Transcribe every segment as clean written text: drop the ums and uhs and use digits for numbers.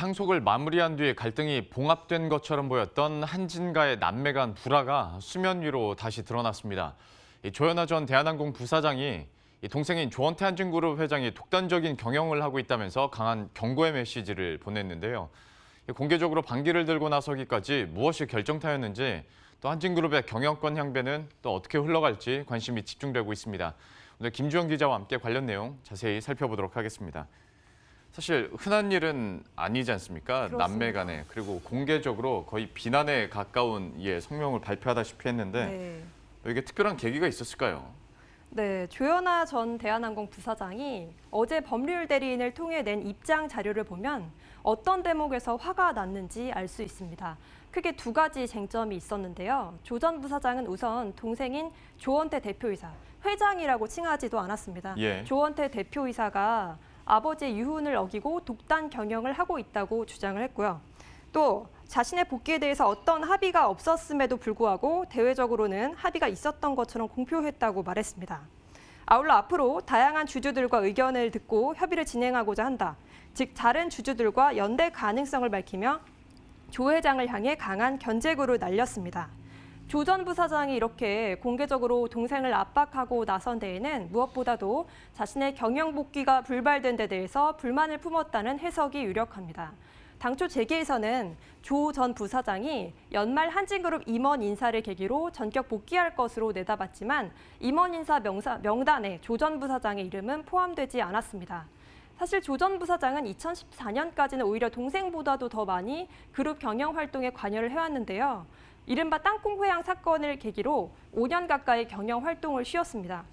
상속을 마무리한 뒤에 갈등이 봉합된 것처럼 보였던 한진가의 남매 간 불화가 수면 위로 다시 드러났습니다. 조현아 전 대한항공 부사장이 동생인 조원태 한진그룹 회장이 독단적인 경영을 하고 있다면서 강한 경고의 메시지를 보냈는데요. 공개적으로 반기를 들고 나서기까지 무엇이 결정타였는지, 또 한진그룹의 경영권 향배는 또 어떻게 흘러갈지 관심이 집중되고 있습니다. 오늘 김주영 기자와 함께 관련 내용 자세히 살펴보도록 하겠습니다. 사실 흔한 일은 아니지 않습니까? 그렇습니다. 남매 간에. 그리고 공개적으로 거의 비난에 가까운 성명을 발표하다시피 했는데 이게 특별한 계기가 있었을까요? 네, 조현아 전 대한항공 부사장이 어제 법률 대리인을 통해 낸 입장 자료를 보면 어떤 대목에서 화가 났는지 알 수 있습니다. 크게 두 가지 쟁점이 있었는데요. 조 전 부사장은 우선 동생인 조원태 대표이사, 회장이라고 칭하지도 않았습니다. 조원태 대표이사가 아버지의 유훈을 어기고 독단 경영을 하고 있다고 주장을 했고요. 또 자신의 복귀에 대해서 어떤 합의가 없었음에도 불구하고 대외적으로는 합의가 있었던 것처럼 공표했다고 말했습니다. 아울러 앞으로 다양한 주주들과 의견을 듣고 협의를 진행하고자 한다. 즉 다른 주주들과 연대 가능성을 밝히며 조 회장을 향해 강한 견제구를 날렸습니다. 조 전 부사장이 이렇게 공개적으로 동생을 압박하고 나선 데에는 무엇보다도 자신의 경영 복귀가 불발된 데 대해서 불만을 품었다는 해석이 유력합니다. 당초 재계에서는 조 전 부사장이 연말 한진그룹 임원 인사를 계기로 전격 복귀할 것으로 내다봤지만 임원 인사 명단에 조 전 부사장의 이름은 포함되지 않았습니다. 사실 조 전 부사장은 2014년까지는 오히려 동생보다도 더 많이 그룹 경영 활동에 관여를 해왔는데요. 이른바 땅콩 회항 사건을 계기로 5년 가까이 경영 활동을 쉬었습니다.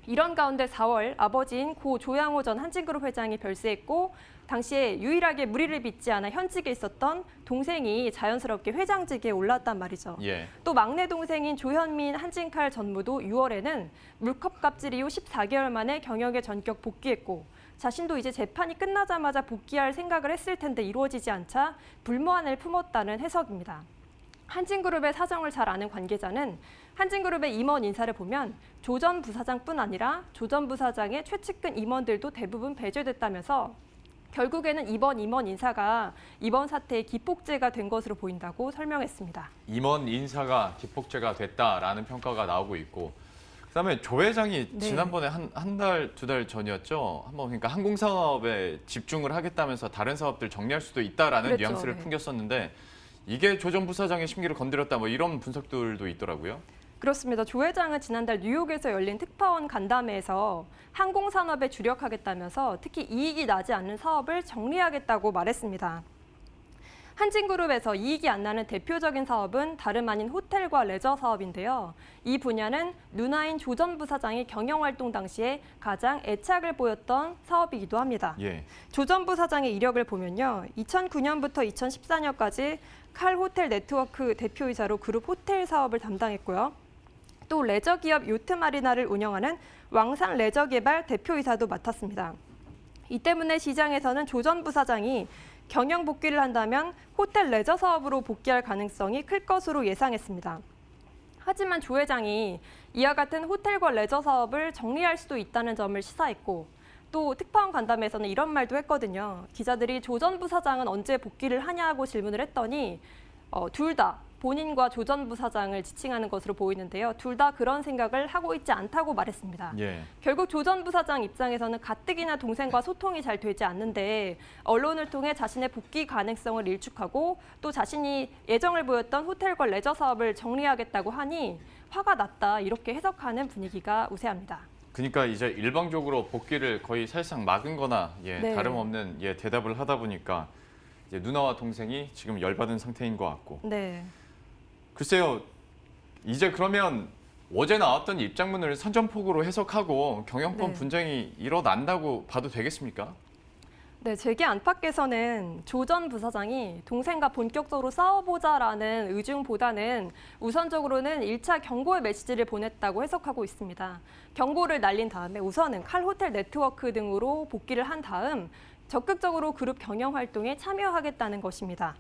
이런 가운데 4월 아버지인 고 조양호 전 한진그룹 회장이 별세했고 당시에 유일하게 무리를 빚지 않아 현직에 있었던 동생이 자연스럽게 회장직에 올랐단 말이죠. 또 막내 동생인 조현민 한진칼 전무도 6월에는 물컵 갑질 이후 14개월 만에 경영에 전격 복귀했고 자신도 이제 재판이 끝나자마자 복귀할 생각을 했을 텐데 이루어지지 않자 불만을 품었다는 해석입니다. 한진그룹의 사정을 잘 아는 관계자는 한진그룹의 임원 인사를 보면 조 전 부사장뿐 아니라 조 전 부사장의 최측근 임원들도 대부분 배제됐다면서 결국에는 이번 임원 인사가 이번 사태의 기폭제가 된 것으로 보인다고 설명했습니다. 임원 인사가 기폭제가 됐다라는 평가가 나오고 있고, 그다음에 조 회장이 지난번에 한 달, 두 달 전이었죠. 한번 그러니까 항공사업에 집중을 하겠다면서 다른 사업들 정리할 수도 있다라는 뉘앙스를 풍겼었는데 이게 조 전 부사장의 심기를 건드렸다 뭐 이런 분석들도 있더라고요. 그렇습니다. 조 회장은 지난달 뉴욕에서 열린 특파원 간담회에서 항공산업에 주력하겠다면서 특히 이익이 나지 않는 사업을 정리하겠다고 말했습니다. 한진그룹에서 이익이 안 나는 대표적인 사업은 다름 아닌 호텔과 레저 사업인데요. 이 분야는 누나인 조 전 부사장이 경영활동 당시에 가장 애착을 보였던 사업이기도 합니다. 조 전 부사장의 이력을 보면요. 2009년부터 2014년까지 칼 호텔 네트워크 대표이사로 그룹 호텔 사업을 담당했고요. 또 레저 기업 요트 마리나를 운영하는 왕산 레저 개발 대표이사도 맡았습니다. 이 때문에 시장에서는 조 전 부사장이 경영 복귀를 한다면 호텔 레저 사업으로 복귀할 가능성이 클 것으로 예상했습니다. 하지만 조 회장이 이와 같은 호텔과 레저 사업을 정리할 수도 있다는 점을 시사했고 또 특파원 간담회에서는 이런 말도 했거든요. 기자들이 조 전 부사장은 언제 복귀를 하냐고 질문을 했더니 둘 다 본인과 조 전 부사장을 지칭하는 것으로 보이는데요. 둘 다 그런 생각을 하고 있지 않다고 말했습니다. 결국 조 전 부사장 입장에서는 가뜩이나 동생과 소통이 잘 되지 않는데 언론을 통해 자신의 복귀 가능성을 일축하고 또 자신이 예정을 보였던 호텔과 레저 사업을 정리하겠다고 하니 화가 났다 이렇게 해석하는 분위기가 우세합니다. 그러니까 이제 일방적으로 복귀를 거의 사실상 막은 거나 다름없는 대답을 하다 보니까 이제 누나와 동생이 지금 열받은 상태인 것 같고. 글쎄요, 이제 그러면 어제 나왔던 입장문을 선전포고로 해석하고 경영권 분쟁이 일어난다고 봐도 되겠습니까? 네, 재계 안팎에서는 조 전 부사장이 동생과 본격적으로 싸워보자라는 의중보다는 우선적으로는 1차 경고의 메시지를 보냈다고 해석하고 있습니다. 경고를 날린 다음에 우선은 칼 호텔 네트워크 등으로 복귀를 한 다음 적극적으로 그룹 경영 활동에 참여하겠다는 것입니다.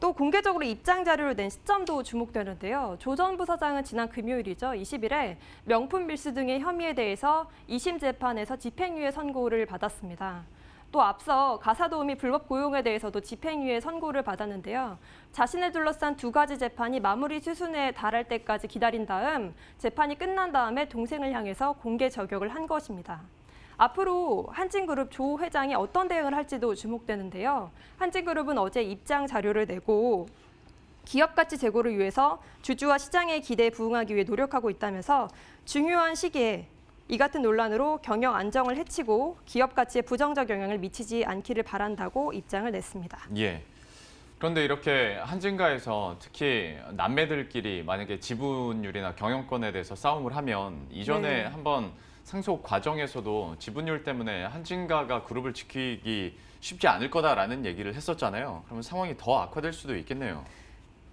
또 공개적으로 입장 자료를 낸 시점도 주목되는데요. 조 전 부사장은 지난 금요일이죠. 20일에 명품 밀수 등의 혐의에 대해서 2심 재판에서 집행유예 선고를 받았습니다. 또 앞서 가사도우미 불법 고용에 대해서도 집행유예 선고를 받았는데요. 자신을 둘러싼 두 가지 재판이 마무리 수순에 달할 때까지 기다린 다음 재판이 끝난 다음에 동생을 향해서 공개 저격을 한 것입니다. 앞으로 한진그룹 조 회장이 어떤 대응을 할지도 주목되는데요. 한진그룹은 어제 입장 자료를 내고 기업 가치 제고를 위해서 주주와 시장의 기대에 부응하기 위해 노력하고 있다면서 중요한 시기에 이 같은 논란으로 경영 안정을 해치고 기업 가치에 부정적 영향을 미치지 않기를 바란다고 입장을 냈습니다. 예. 그런데 이렇게 한진가에서 특히 남매들끼리 만약에 지분율이나 경영권에 대해서 싸움을 하면 이전에 한번 상속 과정에서도 지분율 때문에 한진가가 그룹을 지키기 쉽지 않을 거다라는 얘기를 했었잖아요. 그러면 상황이 더 악화될 수도 있겠네요.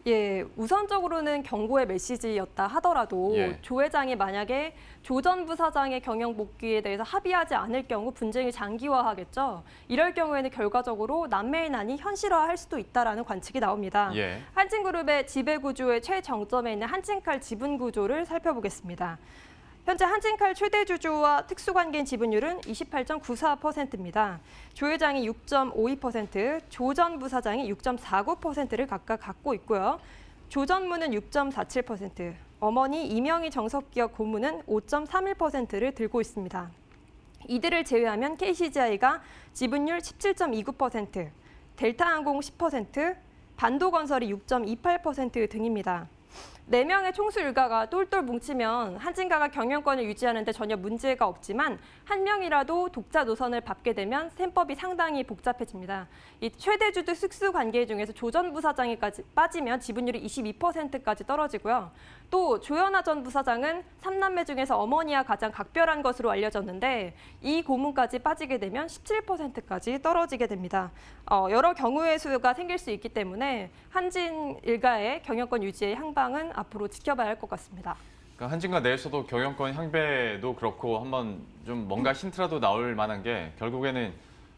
예, 우선적으로는 경고의 메시지였다 하더라도 조 회장이 만약에 조 전 부사장의 경영 복귀에 대해서 합의하지 않을 경우 분쟁이 장기화하겠죠. 이럴 경우에는 결과적으로 남매의 난이 현실화할 수도 있다라는 관측이 나옵니다. 한진그룹의 지배구조의 최정점에 있는 한진칼 지분구조를 살펴보겠습니다. 현재 한진칼 최대 주주와 특수관계인 지분율은 28.94%입니다. 조 회장이 6.52%, 조 전 부사장이 6.49%를 각각 갖고 있고요. 조 전무는 6.47%, 어머니 이명희 정석기업 고문은 5.31%를 들고 있습니다. 이들을 제외하면 KCGI가 지분율 17.29%, 델타항공 10%, 반도건설이 6.28% 등입니다. 4명의 총수 일가가 똘똘 뭉치면 한진가가 경영권을 유지하는 데 전혀 문제가 없지만 한 명이라도 독자 노선을 밟게 되면 셈법이 상당히 복잡해집니다. 이 최대 주주 특수 관계 중에서 조 전 부사장이까지 빠지면 지분율이 22%까지 떨어지고요. 또 조현아 전 부사장은 3남매 중에서 어머니와 가장 각별한 것으로 알려졌는데 이 고문까지 빠지게 되면 17%까지 떨어지게 됩니다. 여러 경우의 수가 생길 수 있기 때문에 한진 일가의 경영권 유지의 향방은 앞으로 지켜봐야 할 것 같습니다. 그러니까 한진가 내에서도 경영권 향배도 그렇고 한번 좀 뭔가 힌트라도 나올 만한 게 결국에는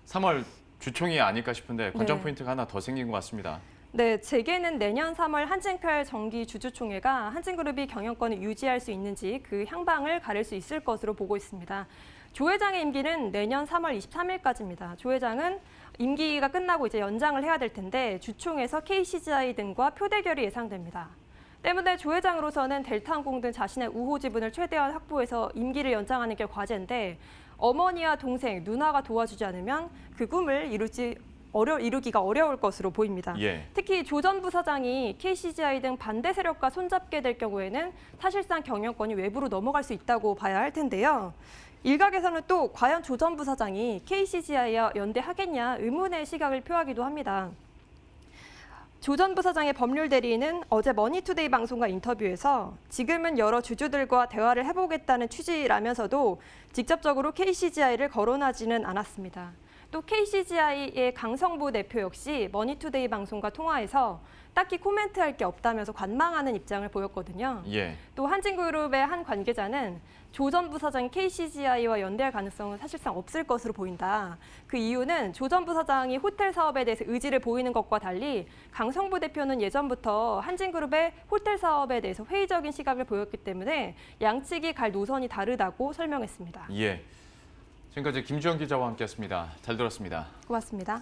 3월 주총이 아닐까 싶은데 관전 포인트가 하나 더 생긴 것 같습니다. 네, 재계는 내년 3월 한진칼 정기 주주총회가 한진그룹이 경영권을 유지할 수 있는지 그 향방을 가릴 수 있을 것으로 보고 있습니다. 조 회장의 임기는 내년 3월 23일까지입니다. 조 회장은 임기가 끝나고 이제 연장을 해야 될 텐데 주총에서 KCGI 등과 표대결이 예상됩니다. 때문에 조 회장으로서는 델타항공 등 자신의 우호 지분을 최대한 확보해서 임기를 연장하는 게 과제인데 어머니와 동생, 누나가 도와주지 않으면 그 꿈을 이루기가 어려울 것으로 보입니다. 특히 조 전 부사장이 KCGI 등 반대 세력과 손잡게 될 경우에는 사실상 경영권이 외부로 넘어갈 수 있다고 봐야 할 텐데요. 일각에서는 또 과연 조 전 부사장이 KCGI와 연대하겠냐 의문의 시각을 표하기도 합니다. 조 전 부사장의 법률 대리인은 어제 머니투데이 방송과 인터뷰에서 지금은 여러 주주들과 대화를 해보겠다는 취지라면서도 직접적으로 KCGI를 거론하지는 않았습니다. 또 KCGI의 강성부 대표 역시 머니투데이 방송과 통화에서 딱히 코멘트할 게 없다면서 관망하는 입장을 보였거든요. 또 한진그룹의 한 관계자는 조 전 부사장이 KCGI와 연대할 가능성은 사실상 없을 것으로 보인다. 그 이유는 조 전 부사장이 호텔 사업에 대해서 의지를 보이는 것과 달리 강성부 대표는 예전부터 한진그룹의 호텔 사업에 대해서 회의적인 시각을 보였기 때문에 양측이 갈 노선이 다르다고 설명했습니다. 지금까지 김주영 기자와 함께했습니다. 잘 들었습니다. 고맙습니다.